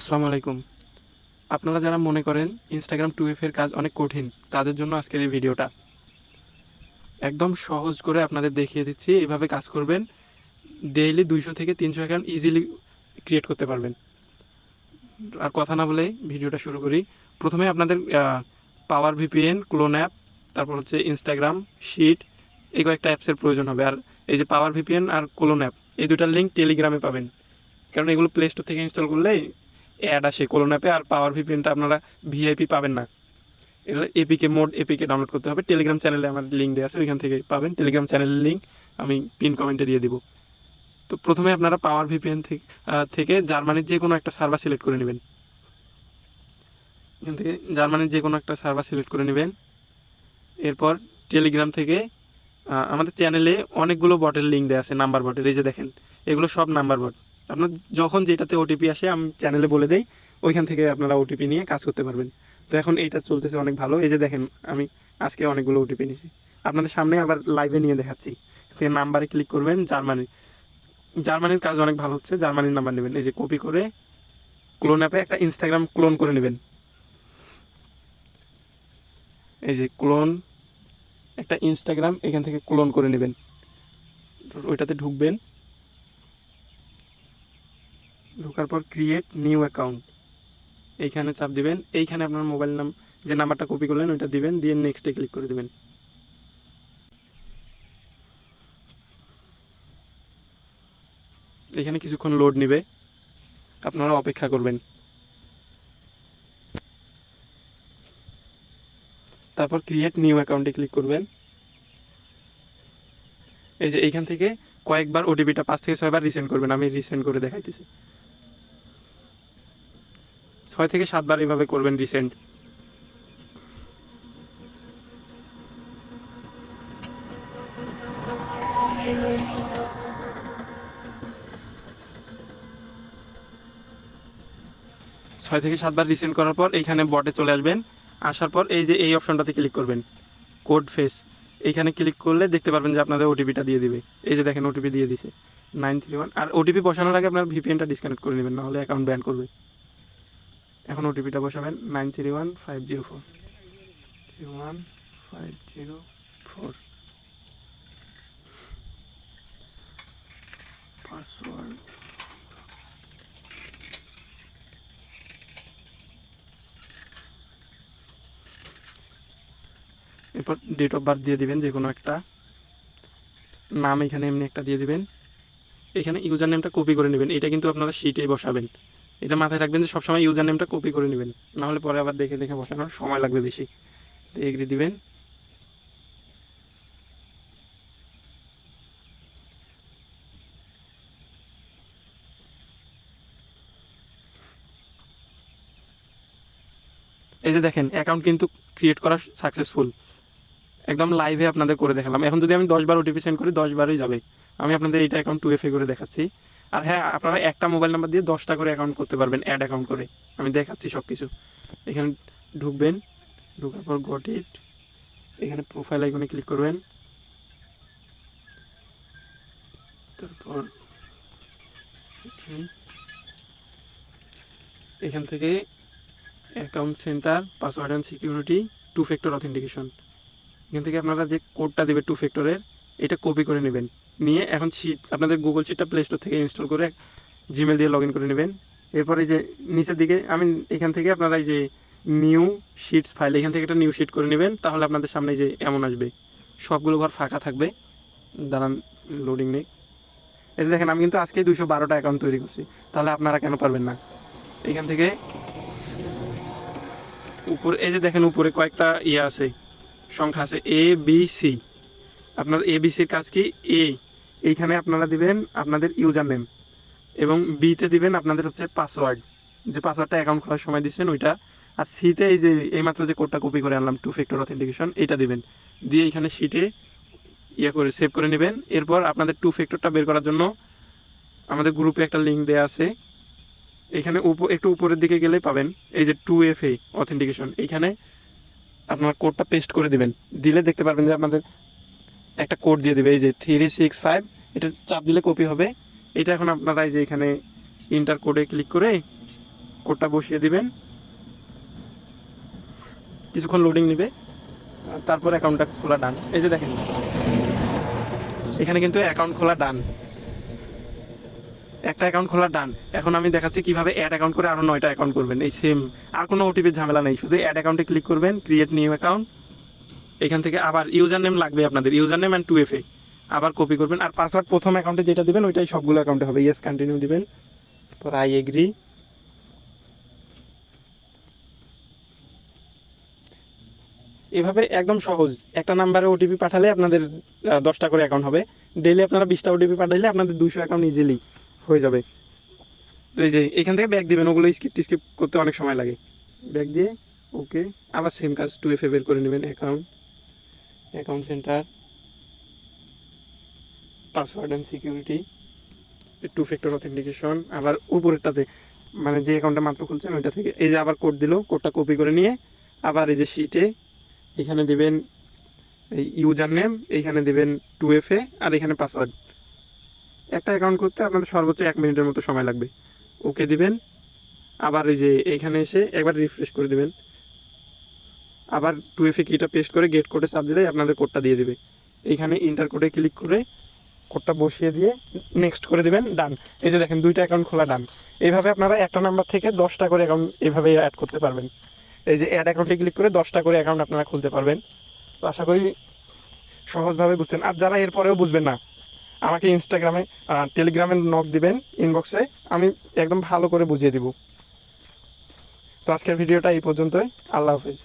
আসসালামু আলাইকুম। আপনারা যারা মনে করেন ইনস্টাগ্রাম 2FA এর কাজ অনেক কঠিন, তাদের জন্য আজকের এই ভিডিওটা। একদম সহজ করে আপনাদের দেখিয়ে দিচ্ছি, এভাবে কাজ করবেন। ডেইলি 200 থেকে 300 অ্যাকাউন্ট ইজিলি ক্রিয়েট করতে পারবেন। আর কথা না বলে ভিডিওটা শুরু করি। প্রথমে আপনাদের পাওয়ার ভিপিএন, ক্লোন অ্যাপ, তারপর হচ্ছে ইনস্টাগ্রাম, শিট, এই কয়েকটা অ্যাপসের প্রয়োজন হবে। আর এই যে পাওয়ার ভিপিএন আর ক্লোন অ্যাপ, এই দুটার লিঙ্ক টেলিগ্রামে পাবেন, কারণ এগুলো প্লে স্টোর থেকে ইনস্টল করলে অ্যাড আসে কোলোন অ্যাপে। আর পাওয়ার ভিপিএনটা আপনারা ভিআইপি পাবেন না, এগুলো এপিকে মোড এপিকে ডাউনলোড করতে হবে। টেলিগ্রাম চ্যানেলে আমার লিঙ্ক দেওয়া আছে, ওইখান থেকে পাবেন। টেলিগ্রাম চ্যানেলের লিঙ্ক আমি পিন কমেন্টে দিয়ে দিব। তো প্রথমে আপনারা পাওয়ার ভিপিএন থেকে জার্মানির যে কোনো একটা সার্ভার সিলেক্ট করে নেবেন। এখান থেকে জার্মানির যে কোনো একটা সার্ভার সিলেক্ট করে নেবেন। এরপর টেলিগ্রাম থেকে আমাদের চ্যানেলে অনেকগুলো বটের লিঙ্ক দেওয়া আছে, নাম্বার বটের। এই যে দেখেন, এগুলো সব নাম্বার বট। আপনার যখন যেটাতে ওটিপি আসে আমি চ্যানেলে বলে দেই, ওইখান থেকে আপনারা ওটিপি নিয়ে কাজ করতে পারবেন। তো এখন এইটা চলতেছে অনেক ভালো। এই যে দেখেন, আমি আজকে অনেকগুলো ওটিপি নিয়েছি, আপনাদের সামনে আবার লাইভে নিয়ে দেখাচ্ছি। নাম্বারে ক্লিক করবেন, জার্মানির কাজ অনেক ভালো হচ্ছে। জার্মানির নাম্বার নেবেন, এই যে কপি করে ক্লোন অ্যাপে একটা ইনস্টাগ্রাম ক্লোন করে নেবেন। এই যে ক্লোন একটা ইনস্টাগ্রাম এখান থেকে ক্লোন করে নেবেন। ওইটাতে ঢুকবেন, ঢোকার পর ক্রিয়েট নিউ অ্যাকাউন্ট এইখানে চাপ দিবেন। এইখানে আপনার মোবাইল যে নাম্বারটা কপি করলেন ওইটা দিবেন, দিয়ে নেক্সটে ক্লিক করে দিবেন। এখানে কিছুক্ষণ লোড নেবে, আপনারা অপেক্ষা করবেন। তারপর ক্রিয়েট নিউ অ্যাকাউন্টে ক্লিক করবেন। এই যে এইখান থেকে কয়েকবার ওটিপিটা 5 থেকে 6 বার রিসেন্ড করবেন। আমি রিসেন্ড করে দেখাইতেছি। 6 থেকে 7 বার এভাবে করবেন রিসেন্ড। ছয় থেকে 7 বার রিসেন্ড করার পর এইখানে বটে চলে আসবেন। আসার পর এই যে এই অপশনটাতে ক্লিক করবেন, কোড ফেস। এইখানে ক্লিক করলে দেখতে পারবেন যে আপনাদের ওটিপিটা দিয়ে দিবে। এই যে দেখেন, ওটিপি দিয়ে দিছে 931। আর ওটিপি বসানোর আগে আপনার ভিপিএনটা ডিসকানেক্ট করে নেবেন, নাহলে অ্যাকাউন্ট ব্যান করবে। এখন ওটিপিটা বসাবেন 931504 31504। পাসওয়ার্ড এরপর ডেট অফ বার্থ দিয়ে দিবেন, যে কোনো একটা নাম এখানে এমনি একটা দিয়ে দিবেন। এখানে ইউজার নেমটা কপি করে নেবেন। এটা কিন্তু আপনারা শিটে বসাবেন, এটা মাথায় রাখবেন যে সবসময় ইউজার নেমটা কপি করে নেবেন, নাহলে পরে আবার দেখে দেখে বসানোর সময় লাগবে বেশি। তো এগ্রি দিবেন। এই যে দেখেন, অ্যাকাউন্ট কিন্তু ক্রিয়েট করা সাকসেসফুল। একদম লাইভে আপনাদের করে দেখালাম। এখন যদি আমি 10 বার ওটিপি সেন্ড করি 10 বারই যাবে। আমি আপনাদের এইটা অ্যাকাউন্ট 2FA করে দেখাচ্ছি। আর হ্যাঁ, আপনারা একটা মোবাইল নাম্বার দিয়ে 10টা করে অ্যাকাউন্ট করতে পারবেন, অ্যাড অ্যাকাউন্ট করে। আমি দেখাচ্ছি সব কিছু। এখানে ঢুকবেন, ঢোকার পর গট ইট, এখানে প্রোফাইল আইকনে ক্লিক করবেন। তারপর এখান থেকে account centre, password and security, 2 factor authentication, এখান থেকে আপনারা যে কোডটা দেবে 2 ফ্যাক্টরের, এটা কপি করে নেবেন। নিয়ে এখন শিট, আপনাদের গুগল শিটটা প্লে স্টোর থেকে ইনস্টল করে জিমেল দিয়ে লগ ইন করে নেবেন। এরপরে যে নিচের দিকে আমি এখান থেকে আপনারা এই যে নিউ শিটস ফাইল, এখান থেকে একটা নিউ শিট করে নেবেন। তাহলে আপনাদের সামনে যে এমন আসবে, সবগুলো ঘর ফাঁকা থাকবে। দাঁড়ান, লোডিং নেই। এই যে দেখেন, আমি কিন্তু আজকে 212টা অ্যাকাউন্ট তৈরি করছি, তাহলে আপনারা কেন পারবেন না? এখান থেকে উপরে এই যে দেখেন, উপরে কয়েকটা আছে, সংখ্যা আছে ABC। আপনার ABCর কাজ কি? এইখানে আপনারা দিবেন আপনাদের ইউজার নেম, এবং বিতে দিবেন আপনাদের হচ্ছে পাসওয়ার্ড, যে পাসওয়ার্ডটা অ্যাকাউন্ট খোলার সময় দিচ্ছেন ওইটা। আর সিতে এই যে এইমাত্র যে কোডটা কপি করে আনলাম 2 ফ্যাক্টর অথেন্টিকেশন, এটা দিবেন। দিয়ে এখানে শিটে করে সেভ করে নেবেন। এরপর আপনাদের 2 ফ্যাক্টরটা বের করার জন্য আমাদের গ্রুপে একটা লিঙ্ক দেওয়া আছে, এখানে একটু উপরের দিকে গেলে পাবেন এই যে 2FA অথেন্টিকেশন। এইখানে আপনার কোডটা পেস্ট করে দিবেন। দিলে দেখতে পারবেন যে আপনাদের একটা কোড দিয়ে দেবে, এই যে 365। এটা চাপ দিলে কপি হবে। এটা এখন আপনারা এই যে এখানে ইন্টার কোডে ক্লিক করে কোডটা বসিয়ে দিবেন, কিছুক্ষণ লোডিং নেবে, তারপর অ্যাকাউন্টটা খোলা ডান। এই যে দেখেন এখানে কিন্তু অ্যাকাউন্ট খোলা ডান, একটা অ্যাকাউন্ট খোলা ডান। এখন আমি দেখাচ্ছি কিভাবে অ্যাড অ্যাকাউন্ট করে আরও 9টা অ্যাকাউন্ট করবেন। এই সেম, আর কোনো ওটিপির ঝামেলা নেই, শুধু অ্যাড অ্যাকাউন্টে ক্লিক করবেন, ক্রিয়েট নিউ অ্যাকাউন্ট। এখান থেকে আবার ইউজার নেম লাগবে আপনাদের, ইউজার নেম অ্যান্ড 2FA আবার কপি করবেন। আর পাসওয়ার্ড প্রথম অ্যাকাউন্টে যেটা দিবেন ওইটাই সবগুলো অ্যাকাউন্টে হবে। ইয়েস কন্টিনিউ দিবেন, তারপর আই এগ্রি। এভাবে একদম সহজ, একটা নাম্বারে ওটিপি পাঠালে আপনাদের 10টা করে অ্যাকাউন্ট হবে। ডেইলি আপনারা 20টা ওটিপি পাঠাইলে আপনাদের 200 অ্যাকাউন্ট ইজিলি হয়ে যাবে। তো এই যে এখান থেকে ব্যাক দিবেন, ওগুলো স্কিপ করতে অনেক সময় লাগে। ব্যাক দিয়ে ওকে, আবার সেম কাজ 2FA বের করে নেবেন, account centre, password and security, 2 factor authentication, আবার উপরেরটাতে মানে যে অ্যাকাউন্টটা মাত্র খুলছেন ওইটা থেকে এই যে আবার কোড দিল, কোডটা কপি করে নিয়ে আবার এই যে শিটে এখানে দিবেন এই ইউজার নেম, এইখানে দিবেন 2FA, আর এখানে পাসওয়ার্ড। একটা অ্যাকাউন্ট করতে আপনাদের সর্বোচ্চ 1 মিনিটের মতো সময় লাগবে। ওকে দিবেন, আবার এই যে এইখানে এসে একবার রিফ্রেশ করে দিবেন, আবার 2FA কিটা পেস্ট করে গেট কোডে চাপ দিলে আপনাদের কোডটা দিয়ে দিবে। এইখানে ইন্টার কোডে ক্লিক করে কোডটা বসিয়ে দিয়ে নেক্সট করে দিবেন, ডান। এই যে দেখেন 2টা অ্যাকাউন্ট খোলা ডান। এইভাবে আপনারা একটা নাম্বার থেকে 10টা করে অ্যাকাউন্ট এভাবে অ্যাড করতে পারবেন। এই যে অ্যাড অ্যাকাউন্টে ক্লিক করে 10টা করে অ্যাকাউন্ট আপনারা খুলতে পারবেন। তো আশা করি সহজভাবে বুঝছেন। আর যারা এরপরেও বুঝবেন না, আমাকে ইনস্টাগ্রামে টেলিগ্রামে নক দিবেন ইনবক্সে, আমি একদম ভালো করে বুঝিয়ে দিব। তো আজকের ভিডিওটা এই পর্যন্তই। আল্লাহ হাফেজ।